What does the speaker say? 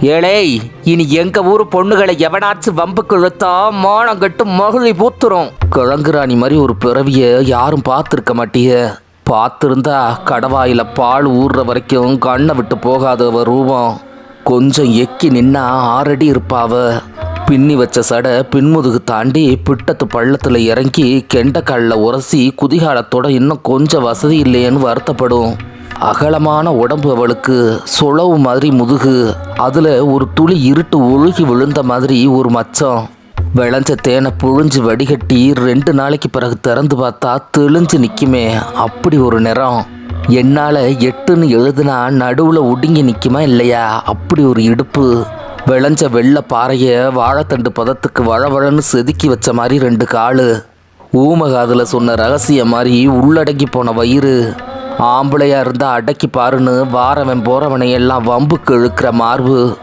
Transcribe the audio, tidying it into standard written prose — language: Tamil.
ஏழேய், இனி எங்க ஊரு பொண்ணுகளை எவனாச்சும் வம்புக்கு இழுத்தா மானம் கட்டு மகிழி பூத்துரும். கிழங்குராணி மாதிரி ஒரு பிறவிய யாரும் பார்த்துருக்க மாட்டிய. பார்த்துருந்தா கடவாயில பால் ஊறுற வரைக்கும் கண்ணை விட்டு போகாதவ ரூபம். கொஞ்சம் எக்கி நின்னா 6 அடி இருப்பாவ. பின்னி வச்ச சடை பின்முதுகு தாண்டி பிட்டத்து பள்ளத்தில் இறங்கி கெண்டைக்காலில் உரசி குதிகாலத்தோட இன்னும் கொஞ்சம் வசதி இல்லையேன்னு வருத்தப்படும். அகலமான உடம்பு அவளுக்கு, சொலவு மாதிரி முதுகு, அதில் ஒரு துளி இருட்டு ஒழுகி விழுந்த மாதிரி ஒரு மச்சம். விளைஞ்ச தேனை புழிஞ்சு வடிகட்டி 2 நாளைக்கு பிறகு திறந்து பார்த்தா தெளிஞ்சு நிற்குமே, அப்படி ஒரு நிறம். என்னால் 8ன்னு எழுதுனா நடுவில் ஒடுங்கி நிற்குமா இல்லையா, அப்படி ஒரு இடுப்பு. விளைஞ்ச வெள்ளை பாறையை வாழைத்தண்டு பதத்துக்கு வழவழன்னு செதுக்கி வச்ச மாதிரி 2 காலு. ஊமகாதில் சொன்ன ரகசியம் மாதிரி உள்ளடங்கி போன வயிறு. ஆம்பளையா இருந்தா அடக்கி பாருன்னு வாரவன் போறவனை எல்லாம் வம்புக்கு இழுக்கிற மார்பு.